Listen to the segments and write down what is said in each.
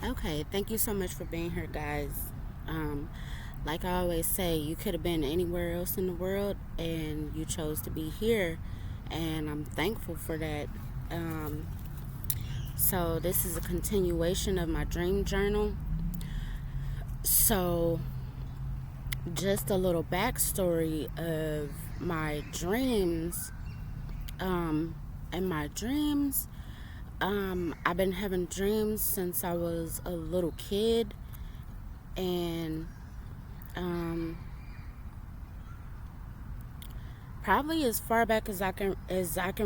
Okay, thank you so much for being here, guys. Um, like I always say, you could have been anywhere else in the world and you chose to be here, and I'm thankful for that. Um, so, this is a continuation of my dream journal. So, just a little backstory of my dreams. Um, and my dreams, I've been having dreams since I was a little kid, and um, probably as far back as I can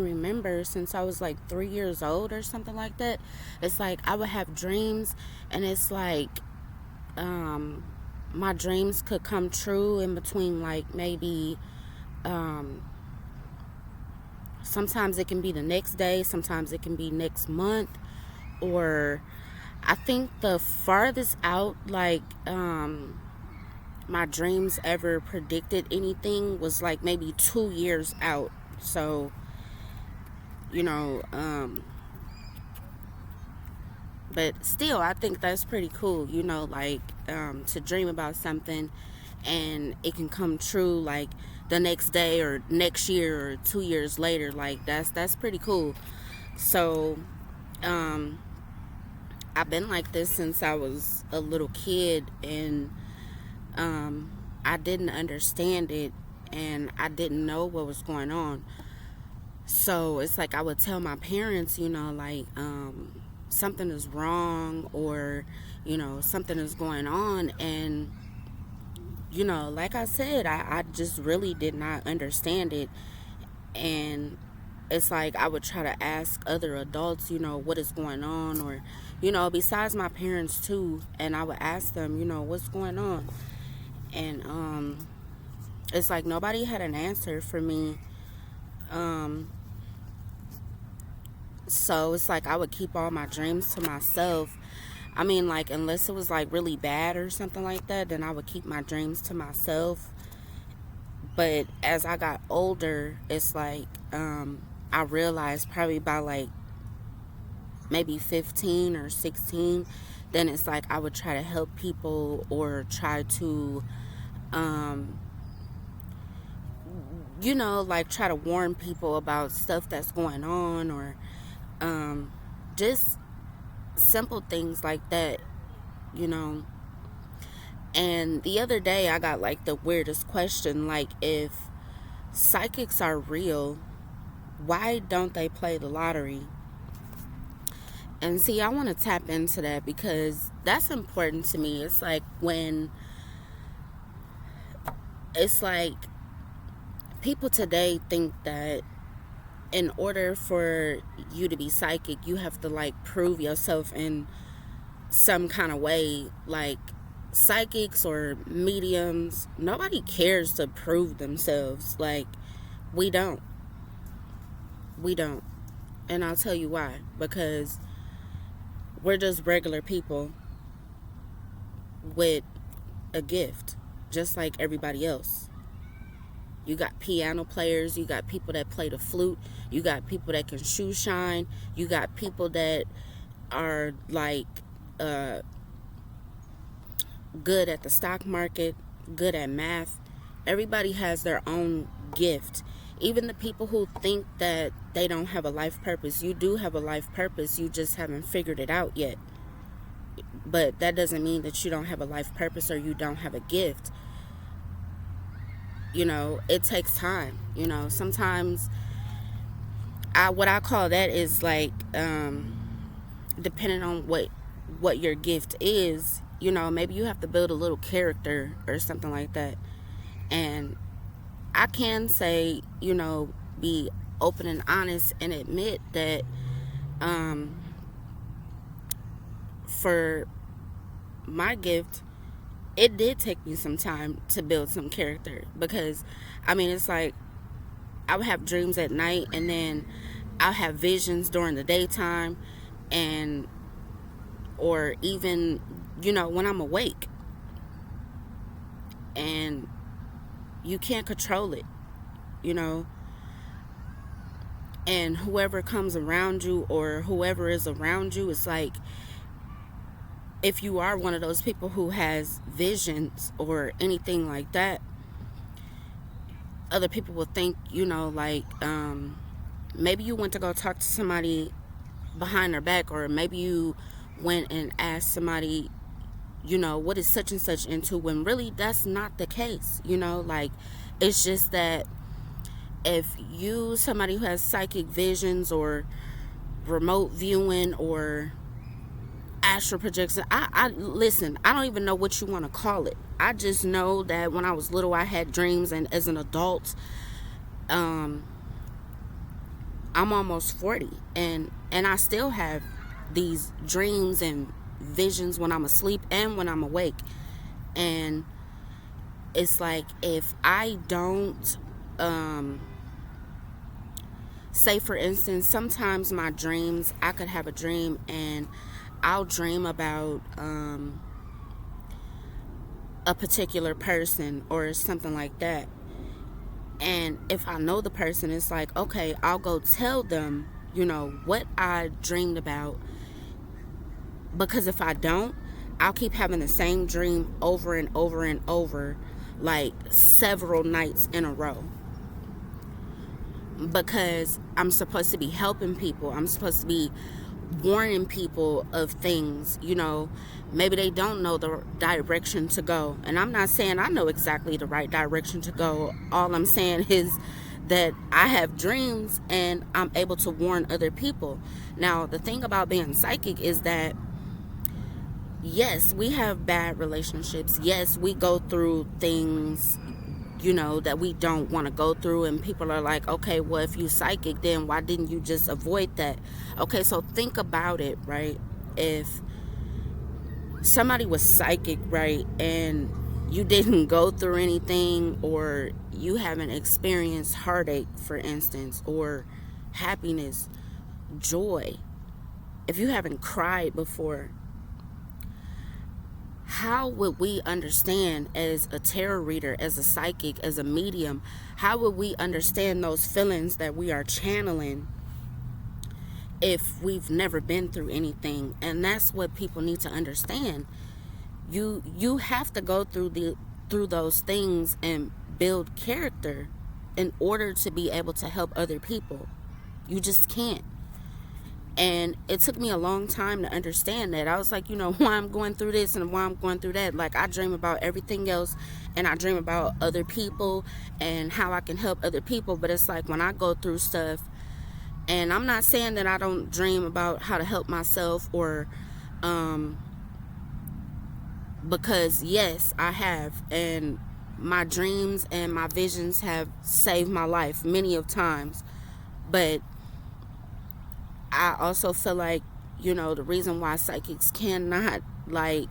remember, since I was like 3 years old or something like that. It's like I would have dreams, and it's like um, my dreams could come true in between, like maybe um, sometimes it can be the next day, sometimes it can be next month, or I think the farthest out, like my dreams ever predicted anything was like maybe 2 years out. So, you know, but still, I think that's pretty cool, like to dream about something and it can come true like the next day or next year or 2 years later. Like, that's pretty cool. So, um, I've been like this since I was a little kid, and um, I didn't understand it and I didn't know what was going on. So it's like I would tell my parents, like something is wrong, or something is going on. And like I said, I just really did not understand it. And it's like I would try to ask other adults, what is going on, or besides my parents too, and I would ask them, what's going on. And it's like nobody had an answer for me. um so it's like I would keep all my dreams to myself. I mean, like, unless it was like really bad or something like that, then I would keep my dreams to myself. But as I got older, it's like I realized probably by like maybe 15 or 16, then it's like I would try to help people or try to um like try to warn people about stuff that's going on, or um just simple things like that, you know. And the other day I got like the weirdest question, like, if psychics are real, why don't they play the lottery? And see, I want to tap into that because that's important to me. It's like when it's like people today think that in order for you to be psychic, you have to like prove yourself in some kind of way. Like, psychics or mediums, nobody cares to prove themselves. Like, we don't. We don't. And I'll tell you why. Because we're just regular people with a gift, just like everybody else. You got piano players, you got people that play the flute, you got people that can shoe shine, you got people that are like uh, good at the stock market, good at math. Everybody has their own gift. Even the people who think that they don't have a life purpose, you do have a life purpose, you just haven't figured it out yet. But that doesn't mean that you don't have a life purpose or you don't have a gift. It takes time. Sometimes what I call that is like depending on what your gift is, maybe you have to build a little character or something like that. And I can say, be open and honest and admit that um for my gift, it did take me some time to build some character. Because I mean, it's like I would have dreams at night, and then I'll have visions during the daytime, and or even when I'm awake, and you can't control it, you know. And whoever comes around you or whoever is around you, it's like if you are one of those people who has visions or anything like that, other people will think, like, maybe you went to go talk to somebody behind their back, or maybe you went and asked somebody, what is such and such into, when really that's not the case. Like, it's just that if you, somebody who has psychic visions or remote viewing or astral projection, I listen, I don't even know what you want to call it. I just know that when I was little, I had dreams, and as an adult, I'm almost 40, and I still have these dreams and visions when I'm asleep and when I'm awake. And it's like, if I don't, say for instance, sometimes my dreams, I could have a dream and I'll dream about a particular person or something like that. And if I know the person, it's like, okay, I'll go tell them, what I dreamed about. Because if I don't, I'll keep having the same dream over and over and over, like several nights in a row. Because I'm supposed to be helping people. I'm supposed to be warning people of things. Maybe they don't know the direction to go. And I'm not saying I know exactly the right direction to go. All I'm saying is that I have dreams and I'm able to warn other people. Now, the thing about being psychic is that, yes, we have bad relationships. Yes, we go through things, that we don't want to go through. And people are like, okay, well, if you psychic, then why didn't you just avoid that? Okay, so think about it, right? If somebody was psychic, right, and you didn't go through anything, or you haven't experienced heartache, for instance, or happiness, joy, if you haven't cried before, how would we understand, as a tarot reader, as a psychic, as a medium, how would we understand those feelings that we are channeling if we've never been through anything? And that's what people need to understand. You have to go through those things and build character in order to be able to help other people. You just can't. And it took me a long time to understand that. I was like, why I'm going through this and why I'm going through that. Like, I dream about everything else, and I dream about other people and how I can help other people. But it's like, when I go through stuff, and I'm not saying that I don't dream about how to help myself, or because yes, I have, and my dreams and my visions have saved my life many of times. But I also feel like, the reason why psychics cannot, like,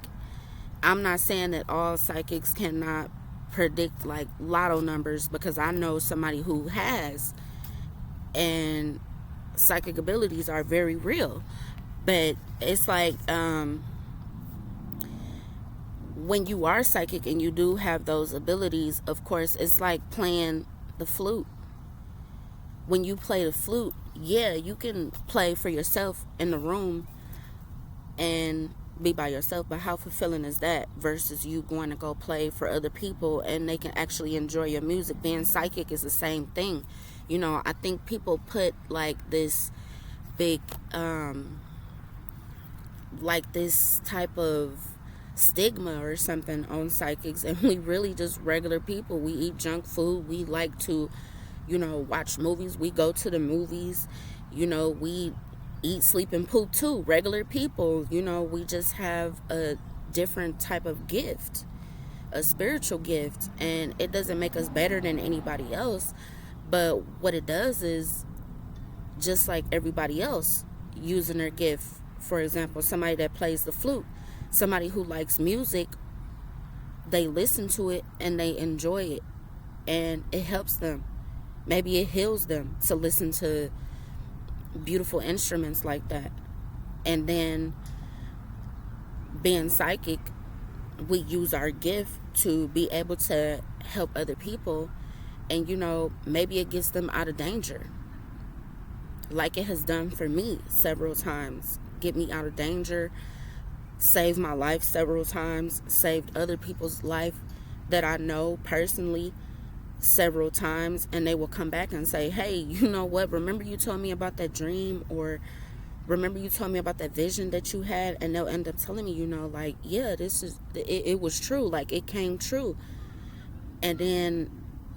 I'm not saying that all psychics cannot predict, like, lotto numbers, because I know somebody who has, and psychic abilities are very real. But it's like, when you are psychic and you do have those abilities, of course, it's like playing the flute. When you play the flute, yeah, you can play for yourself in the room and be by yourself, but how fulfilling is that versus you going to go play for other people and they can actually enjoy your music? Being psychic is the same thing. I think people put like this big like this type of stigma or something on psychics, and we really just regular people. We eat junk food, we like to watch movies, we go to the movies, we eat, sleep, and poop too. Regular people, we just have a different type of gift, a spiritual gift, and it doesn't make us better than anybody else. But what it does is, just like everybody else using their gift, for example, somebody that plays the flute, somebody who likes music, they listen to it and they enjoy it, and it helps them. Maybe it heals them to listen to beautiful instruments like that. And then being psychic, we use our gift to be able to help other people, and maybe it gets them out of danger, like it has done for me several times. Get me out of danger, saved my life several times, saved other people's life that I know personally several times, and they will come back and say, hey, you know what, remember you told me about that dream, or remember you told me about that vision that you had, and they'll end up telling me, like, yeah, this is it was true, like it came true. And then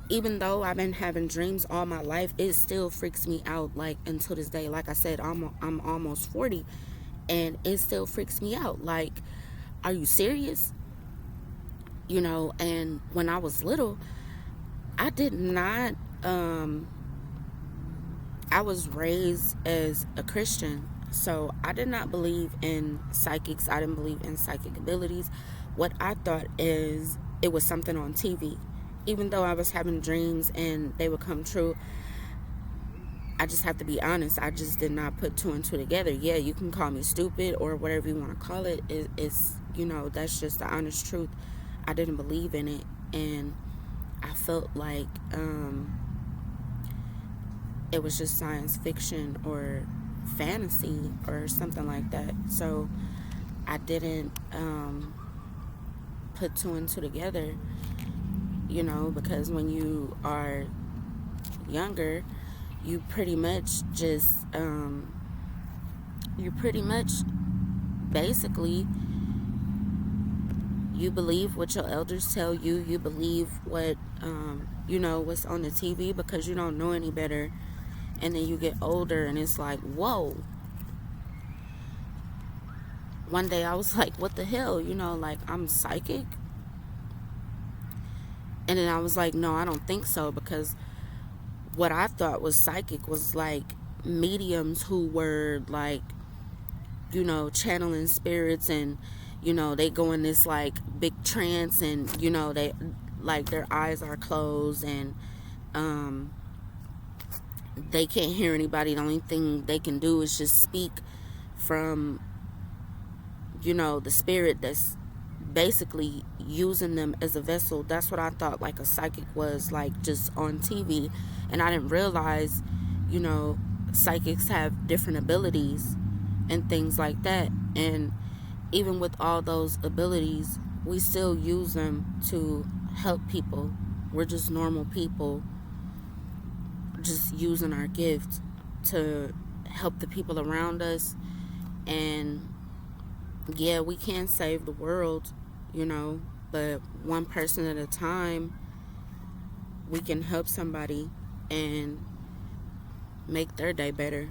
even though I've been having dreams all my life, it still freaks me out, like until this day. Like I said, I'm almost 40, and it still freaks me out. Like, are you serious? And when I was little, I did not I was raised as a Christian, so I did not believe in psychics. I didn't believe in psychic abilities. What I thought is it was something on TV. Even though I was having dreams and they would come true, I just have to be honest. I just did not put two and two together. Yeah, you can call me stupid or whatever you want to call it. It's, that's just the honest truth. I didn't believe in it, and I felt like it was just science fiction or fantasy or something like that. So I didn't put two and two together, because when you are younger, you pretty much just, basically, you believe what your elders tell you. You believe what, what's on the TV because you don't know any better. And then you get older and it's like, whoa. One day I was like, what the hell? Like, I'm psychic? And then I was like, no, I don't think so, because what I thought was psychic was like mediums who were like, channeling spirits, and, they go in this like big trance, and, they like their eyes are closed, and they can't hear anybody. The only thing they can do is just speak from, the spirit that's basically using them as a vessel. That's what I thought like a psychic was, like just on TV. And I didn't realize, psychics have different abilities and things like that. And even with all those abilities, we still use them to help people. We're just normal people, just using our gift to help the people around us. And yeah, we can save the world, but one person at a time, we can help somebody and make their day better,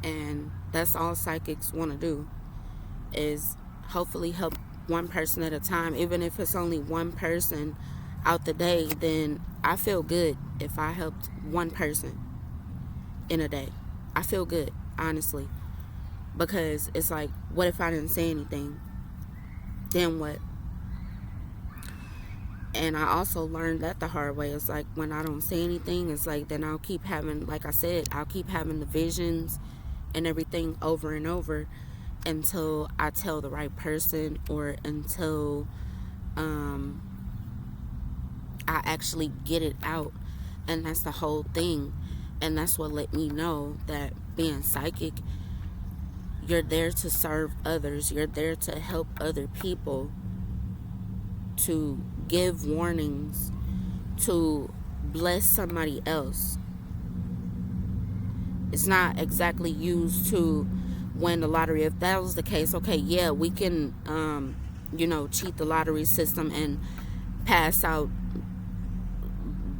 and that's all psychics want to do, is hopefully help one person at a time. Even if it's only one person out the day, then I feel good if I helped one person in a day. I feel good, honestly, because it's like, what if I didn't say anything? Then what? And I also learned that the hard way. It's like, when I don't say anything, it's like, then I'll keep having, like I said, I'll keep having the visions and everything over and over until I tell the right person, or until I actually get it out. And that's the whole thing. And that's what let me know that being psychic, you're there to serve others. You're there to help other people, to give warnings, to bless somebody else. It's not exactly used to win the lottery. If that was the case, okay, yeah, we can, cheat the lottery system and pass out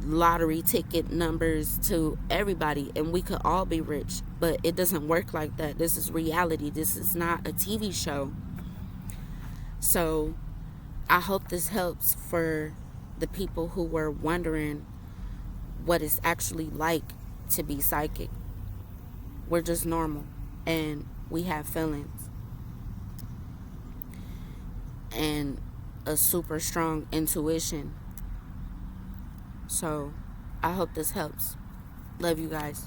lottery ticket numbers to everybody, and we could all be rich. But it doesn't work like that. This is reality. This is not a TV show. So I hope this helps for the people who were wondering what it's actually like to be psychic. We're just normal, and we have feelings and a super strong intuition. So I hope this helps. Love you guys.